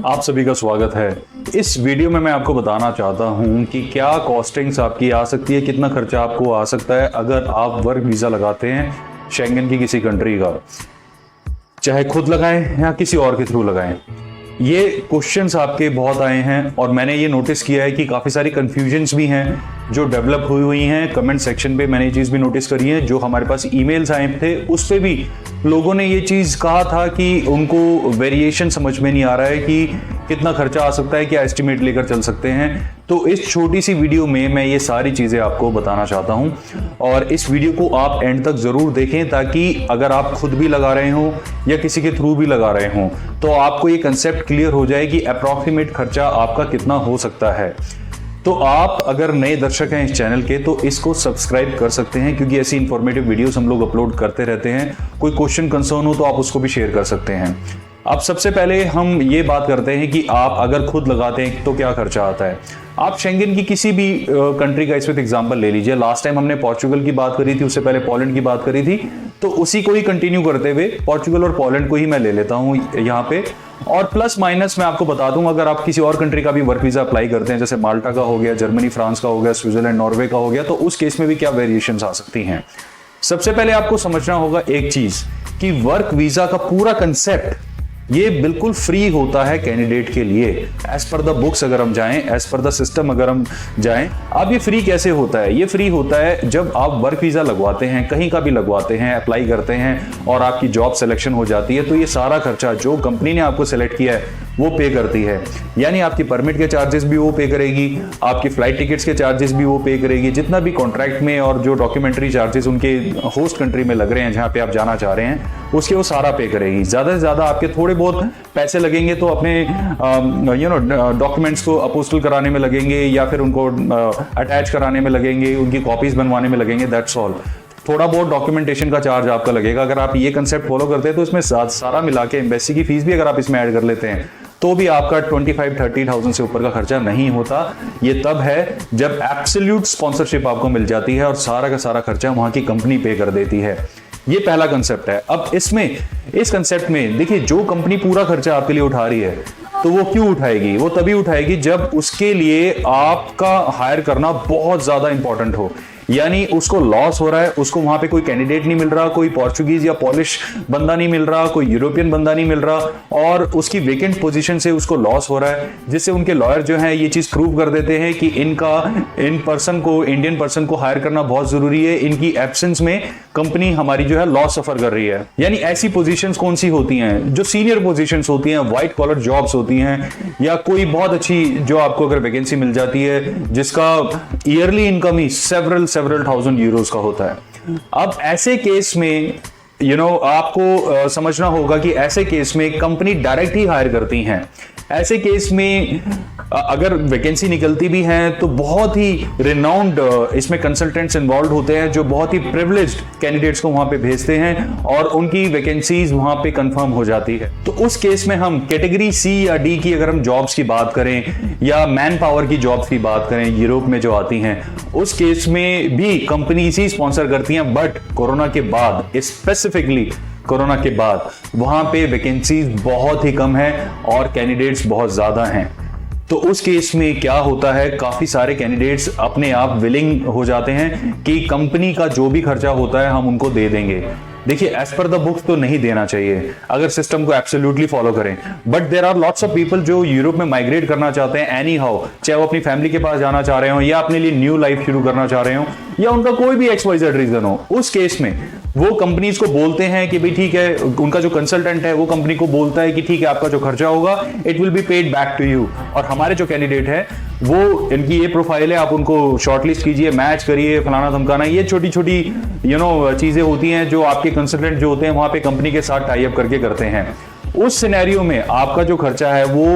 आप सभी का स्वागत है। इस वीडियो में मैं आपको बताना चाहता हूं कि क्या कॉस्टिंग्स आपकी आ सकती है, कितना खर्चा आपको आ सकता है अगर आप वर्क वीज़ा लगाते हैं शेंगन की किसी कंट्री का, चाहे खुद लगाएं या किसी और के थ्रू लगाएं। ये क्वेश्चंस आपके बहुत आए हैं और मैंने ये नोटिस किया है कि काफ़ी सारी कन्फ्यूजन्स भी हैं जो डेवलप हुई हैं। कमेंट सेक्शन पे मैंने ये चीज़ भी नोटिस करी है। जो हमारे पास ईमेल्स आए थे उस पे भी लोगों ने ये चीज़ कहा था कि उनको वेरिएशन समझ में नहीं आ रहा है कि कितना खर्चा आ सकता है, क्या एस्टिमेट लेकर चल सकते हैं। तो इस छोटी सी वीडियो में मैं ये सारी चीज़ें आपको बताना चाहता हूं और इस वीडियो को आप एंड तक ज़रूर देखें ताकि अगर आप खुद भी लगा रहे हो या किसी के थ्रू भी लगा रहे हो तो आपको ये कंसेप्ट क्लियर हो जाए कि अप्रॉक्सीमेट खर्चा आपका कितना हो सकता है। तो आप अगर नए दर्शक हैं इस चैनल के तो इसको सब्सक्राइब कर सकते हैं क्योंकि ऐसी इंफॉर्मेटिव वीडियोस हम लोग अपलोड करते रहते हैं। कोई क्वेश्चन कंसर्न हो तो आप उसको भी शेयर कर सकते हैं। अब सबसे पहले हम ये बात करते हैं कि आप अगर खुद लगाते हैं तो क्या खर्चा आता है। आप शेंगन की किसी भी कंट्री का इस वक्त एग्जांपल ले लीजिए। लास्ट टाइम हमने पोर्चुगल की बात करी थी, उससे पहले पोलैंड की बात करी थी, तो उसी को ही कंटिन्यू करते हुए पोर्चुगल और पोलैंड को ही मैं ले लेता हूं यहाँ पे। और प्लस माइनस मैं आपको बता दूं, अगर आप किसी और कंट्री का भी वर्क वीजा अप्लाई करते हैं, जैसे माल्टा का हो गया, जर्मनी फ्रांस का हो गया, स्विट्जरलैंड नॉर्वे का हो गया, तो उस केस में भी क्या वेरिएशंस आ सकती हैं। सबसे पहले आपको समझना होगा एक चीज कि वर्क वीजा का पूरा कंसेप्ट ये बिल्कुल फ्री होता है कैंडिडेट के लिए। एज पर द बुक्स अगर हम जाएं, एज पर द सिस्टम अगर हम जाएं, अब ये फ्री कैसे होता है? ये फ्री होता है जब आप वर्क वीजा लगवाते हैं, कहीं का भी लगवाते हैं, अप्लाई करते हैं और आपकी जॉब सिलेक्शन हो जाती है, तो ये सारा खर्चा जो कंपनी ने आपको सेलेक्ट किया है वो पे करती है। यानी आपकी परमिट के चार्जेस भी वो पे करेगी, आपकी फ्लाइट टिकट्स के चार्जेस भी वो पे करेगी, जितना भी कॉन्ट्रैक्ट में और जो डॉक्यूमेंट्री चार्जेस उनके होस्ट कंट्री में लग रहे हैं जहां पे आप जाना चाह रहे हैं उसके वो सारा पे करेगी। ज्यादा से ज्यादा आपके थोड़े बहुत पैसे लगेंगे तो अपने डॉक्यूमेंट्स को अपोस्टल कराने में लगेंगे या फिर उनको अटैच कराने में लगेंगे, उनकी कॉपीज बनवाने में लगेंगे, दैट्स ऑल। थोड़ा बहुत डॉक्यूमेंटेशन का चार्ज आपका लगेगा। अगर आप ये कंसेप्ट फॉलो करते हैं तो इसमें सारा मिला के एम्बेसी की फीस भी अगर आप इसमें ऐड कर लेते हैं तो भी आपका 25-30,000 से ऊपर का खर्चा नहीं होता। ये तब है जब एब्सोल्यूट स्पॉन्सरशिप आपको मिल जाती है और सारा का सारा खर्चा वहां की कंपनी पे कर देती है। ये पहला कंसेप्ट है। अब इस कंसेप्ट में देखिए, जो कंपनी पूरा खर्चा आपके लिए उठा रही है तो वो क्यों उठाएगी? वो तभी उठाएगी जब उसके लिए आपका हायर करना बहुत ज्यादा इंपॉर्टेंट हो, यानी उसको लॉस हो रहा है, उसको वहां पे कोई कैंडिडेट नहीं मिल रहा, कोई पोर्चुगीज या पॉलिश बंदा नहीं मिल रहा, कोई यूरोपियन बंदा नहीं मिल रहा और उसकी वेकेंट पोजीशन से उसको लॉस हो रहा है, जिससे उनके लॉयर जो हैं ये चीज प्रूव कर देते हैं कि इंडियन पर्सन को हायर करना बहुत जरूरी है। इनकी एब्सेंस में कंपनी हमारी जो है लॉस सफर कर रही है। यानी ऐसी पोजीशंस कौन सी होती हैं? जो सीनियर पोजीशंस होती हैं, व्हाइट कॉलर जॉब्स होती हैं, या कोई बहुत अच्छी जो आपको अगर वैकेंसी मिल जाती है जिसका ईयरली इनकम ही सेवरल थाउजेंड यूरोस का होता है। अब ऐसे केस में आपको समझना होगा कि ऐसे केस में कंपनी डायरेक्ट ही हायर करती हैं। ऐसे केस में अगर वैकेंसी निकलती भी है तो बहुत ही रिनाउंड इसमें कंसल्टेंट्स इन्वॉल्व होते हैं जो बहुत ही प्रिविलेज्ड कैंडिडेट्स को वहां पे भेजते हैं और उनकी वैकेंसीज वहां पे कंफर्म हो जाती है। तो उस केस में हम कैटेगरी सी या डी की अगर हम जॉब्स की बात करें या मैन पावर की जॉब्स की बात करें यूरोप में जो आती हैं, उस केस में भी कंपनीज ही स्पॉन्सर करती हैं। बट कोरोना के बाद, स्पेसिफिकली कोरोना के बाद, वहां पे वैकेंसीज बहुत ही कम है और कैंडिडेट्स बहुत ज्यादा हैं। तो उस केस में क्या होता है, काफी सारे कैंडिडेट्स अपने आप विलिंग हो जाते हैं कि कंपनी का जो भी खर्चा होता है हम उनको दे देंगे। देखिए, एज पर द बुक्स तो नहीं देना चाहिए अगर सिस्टम को एब्सोल्युटली फॉलो करें, but there are lots of people जो यूरोप में माइग्रेट करना चाहते हैं एनी हाउ, चाहे वो अपनी फैमिली के पास जाना चाह रहे हो या अपने लिए न्यू लाइफ शुरू करना चाह रहे हो या उनका कोई भी XYZ रीजन हो। उस केस में वो कंपनीज को बोलते हैं कि भाई ठीक है, उनका जो कंसल्टेंट है वो कंपनी को बोलता है कि ठीक है, आपका जो खर्चा होगा it will be paid back to you. और हमारे जो कैंडिडेट है वो, इनकी ये प्रोफाइल है, आप उनको शॉर्टलिस्ट कीजिए, मैच करिए, फलाना धमकाना, ये छोटी छोटी चीजें होती हैं जो आपके कंसल्टेंट जो होते हैं वहां पे कंपनी के साथ टाई अप करके करते हैं। उस सिनेरियो में आपका जो खर्चा है वो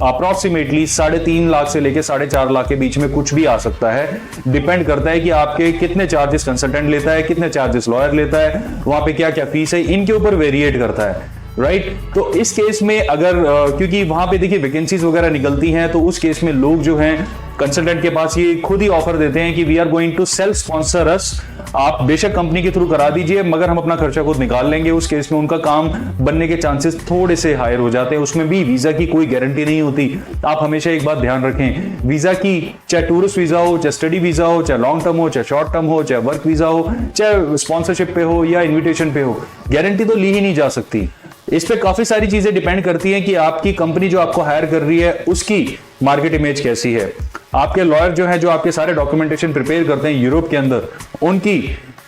अप्रॉक्सीमेटली 3.5 लाख से लेके 4.5 लाख के बीच में कुछ भी आ सकता है। डिपेंड करता है कि आपके कितने चार्जेस कंसल्टेंट लेता है, कितने चार्जेस लॉयर लेता है, वहां पे क्या क्या फीस है, इनके ऊपर वेरिएट करता है। राइट तो इस केस में अगर क्योंकि वहां पे देखिए वैकेंसीज वगैरह निकलती हैं तो उस केस में लोग जो हैं कंसल्टेंट के पास ये खुद ही ऑफर देते हैं कि we are going to self sponsor us, आप बेशक कंपनी के थ्रू करा दीजिए मगर हम अपना खर्चा खुद निकाल लेंगे। उस केस में उनका काम बनने के चांसेस थोड़े से हायर हो जाते हैं। उसमें भी वीजा की कोई गारंटी नहीं होती। आप हमेशा एक बात ध्यान रखें, वीजा की चाहे टूरिस्ट वीजा हो, चाहे स्टडी वीजा हो, चाहे लॉन्ग टर्म हो, चाहे शॉर्ट टर्म हो, चाहे वर्क वीजा हो, चाहे स्पॉन्सरशिप पे हो या इन्विटेशन पे हो, गारंटी तो ली ही नहीं जा सकती। इस पे काफी सारी चीजें डिपेंड करती हैं कि आपकी कंपनी जो आपको हायर कर रही है उसकी मार्केट इमेज कैसी है, आपके लॉयर जो है जो आपके सारे डॉक्यूमेंटेशन प्रिपेयर करते हैं यूरोप के अंदर, उनकी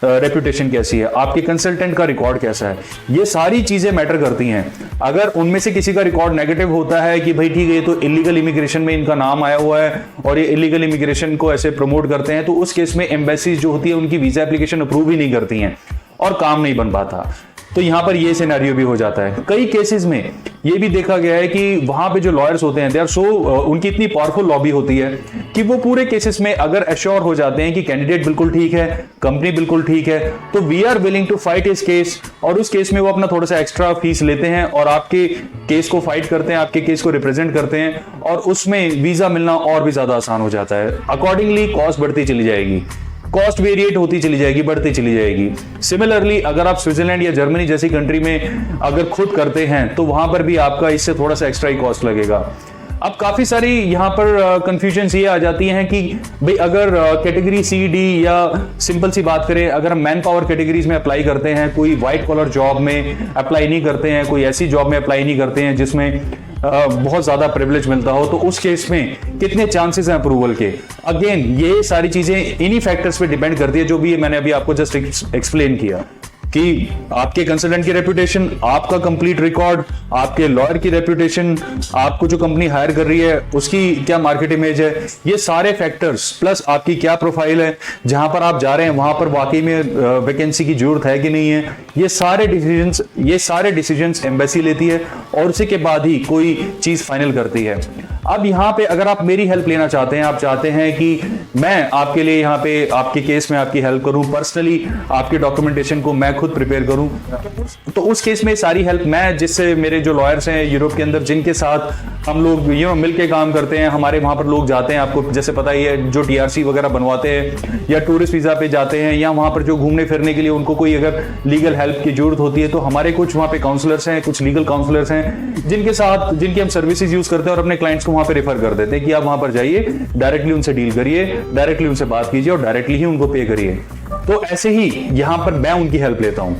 रेपुटेशन कैसी है, आपके कंसल्टेंट का रिकॉर्ड कैसा है, ये सारी चीजें मैटर करती हैं। अगर उनमें से किसी का रिकॉर्ड नेगेटिव होता है कि भाई ठीक है ये तो इलीगल इमिग्रेशन में इनका नाम आया हुआ है और ये इलीगल इमिग्रेशन को ऐसे प्रमोट करते हैं, तो उस केस में एम्बेसीज जो होती है उनकी वीजा एप्लीकेशन अप्रूव ही नहीं करती हैं और काम नहीं बन पाता। तो यहां पर ये सिनेरियो भी हो जाता है। कई केसेस में ये भी देखा गया है कि वहां पे जो लॉयर्स होते हैं दे आर सो, उनकी इतनी पावरफुल लॉबी होती है कि वो पूरे केसेस में अगर एश्योर हो जाते हैं कि कैंडिडेट बिल्कुल ठीक है, कंपनी बिल्कुल ठीक है, तो we are willing to fight इस केस, और उस केस में वो अपना थोड़ा सा एक्स्ट्रा फीस लेते हैं और आपके केस को फाइट करते हैं, आपके केस को रिप्रेजेंट करते हैं और उसमें वीजा मिलना और भी ज्यादा आसान हो जाता है। अकॉर्डिंगली कॉस्ट बढ़ती चली जाएगी, कॉस्ट वेरिएट होती चली जाएगी, बढ़ती चली जाएगी। सिमिलरली अगर आप स्विट्जरलैंड या जर्मनी जैसी कंट्री में अगर खुद करते हैं तो वहां पर भी आपका इससे थोड़ा सा एक्स्ट्रा ही कॉस्ट लगेगा। अब काफी सारी यहाँ पर कंफ्यूजन ये आ जाती हैं कि भाई अगर कैटेगरी सी डी या सिंपल सी बात करें, अगर हम मैन पावर कैटेगरीज में अप्लाई करते हैं, कोई व्हाइट कॉलर जॉब में अप्लाई नहीं करते हैं, कोई ऐसी जॉब में अप्लाई नहीं करते हैं जिसमें बहुत ज्यादा प्रिविलेज मिलता हो, तो उस केस में कितने चांसेस हैं अप्रूवल के। अगेन ये सारी चीजें इन्हीं फैक्टर्स पे डिपेंड करती है जो भी मैंने अभी आपको जस्ट एक्सप्लेन किया कि आपके कंसल्टेंट की रेपुटेशन, आपका कंप्लीट रिकॉर्ड, आपके लॉयर की रेपुटेशन, आपको जो कंपनी हायर कर रही है उसकी क्या मार्केट इमेज है, ये सारे फैक्टर्स प्लस आपकी क्या प्रोफाइल है, जहां पर आप जा रहे हैं वहां पर वाकई में वैकेंसी की जरूरत है कि नहीं है, ये सारे डिसीजंस एम्बेसी लेती है और उसी के बाद ही कोई चीज फाइनल करती है। अब यहाँ पे अगर आप मेरी हेल्प लेना चाहते हैं, आप चाहते हैं कि मैं आपके लिए यहाँ पे आपके केस में आपकी हेल्प करूं, पर्सनली आपके डॉक्यूमेंटेशन को मैं खुद प्रिपेयर करूं, तो उस केस में सारी हेल्प मैं, जिससे मेरे जो लॉयर्स हैं यूरोप के अंदर जिनके साथ हम लोग मिलके काम करते हैं, हमारे वहां पर लोग जाते हैं, आपको जैसे पता ही है, जो टीआरसी वगैरह बनवाते हैं या टूरिस्ट वीजा पे जाते हैं या वहां पर जो घूमने फिरने के लिए उनको कोई अगर लीगल हेल्प की जरूरत होती है, तो हमारे कुछ वहां पे काउंसलर्स हैं, कुछ लीगल काउंसलर्स हैं जिनकी हम सर्विसेज यूज करते हैं और अपने क्लाइंट्स को वहां पे रेफर कर देते हैं कि आप वहां पर जाइए, डायरेक्टली उनसे डील करिए, डायरेक्टली उनसे बात कीजिए और डायरेक्टली ही उनको पे करिए। तो ऐसे ही यहां पर मैं उनकी हेल्प लेता हूं।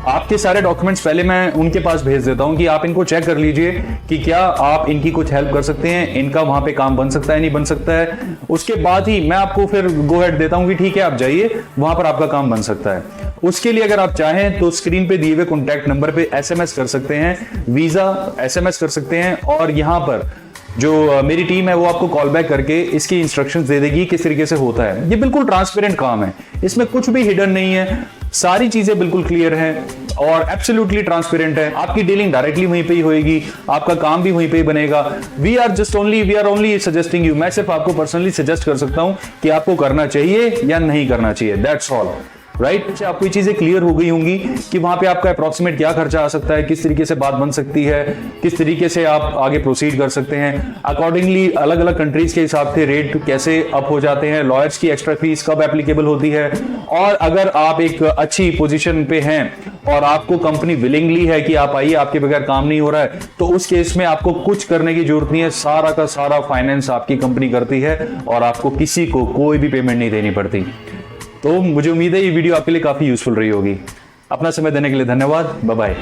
आपके सारे डॉक्यूमेंट्स पहले मैं उनके पास भेज देता हूं कि आप इनको चेक कर लीजिए कि क्या आप इनकी कुछ हेल्प कर सकते हैं, इनका वहां पे काम बन सकता है नहीं बन सकता है। उसके बाद ही मैं आपको फिर गो हेड देता हूं कि ठीक है आप जाइए, वहां पर आपका काम बन सकता है। उसके लिए अगर आप चाहें तो स्क्रीन पे दिए हुए कॉन्टैक्ट नंबर पे एसएमएस कर सकते हैं, वीजा एसएमएस कर सकते हैं और यहां पर जो मेरी टीम है वो आपको कॉल बैक करके इसकी इंस्ट्रक्शंस दे देगी किस तरीके से होता है। ये बिल्कुल ट्रांसपेरेंट काम है, इसमें कुछ भी हिडन नहीं है, सारी चीजें बिल्कुल क्लियर हैं और एब्सोल्युटली ट्रांसपेरेंट है। आपकी डीलिंग डायरेक्टली वहीं पे ही होएगी, आपका काम भी वहीं पे ही बनेगा। We are only suggesting you, मैं सिर्फ आपको पर्सनली सजेस्ट कर सकता हूं कि आपको करना चाहिए या नहीं करना चाहिए, दैट्स ऑल। राइट, आपको ये चीजें क्लियर हो गई होंगी कि वहां पे आपका अप्रोक्सीमेट क्या खर्चा आ सकता है, किस तरीके से बात बन सकती है, किस तरीके से आप आगे प्रोसीड कर सकते हैं। अकॉर्डिंगली अलग अलग कंट्रीज के हिसाब से रेट कैसे अप हो जाते हैं, लॉयर्स की एक्स्ट्रा फीस कब एप्लीकेबल होती है, और अगर आप एक अच्छी पोजीशन पे हैं और आपको कंपनी विलिंगली है कि आप आइए, आपके बगैर काम नहीं हो रहा है, तो उस केस में आपको कुछ करने की जरूरत नहीं है, सारा का सारा फाइनेंस आपकी कंपनी करती है और आपको किसी को कोई भी पेमेंट नहीं देनी पड़ती। तो मुझे उम्मीद है ये वीडियो आपके लिए काफी यूजफुल रही होगी। अपना समय देने के लिए धन्यवाद, बाय बाय।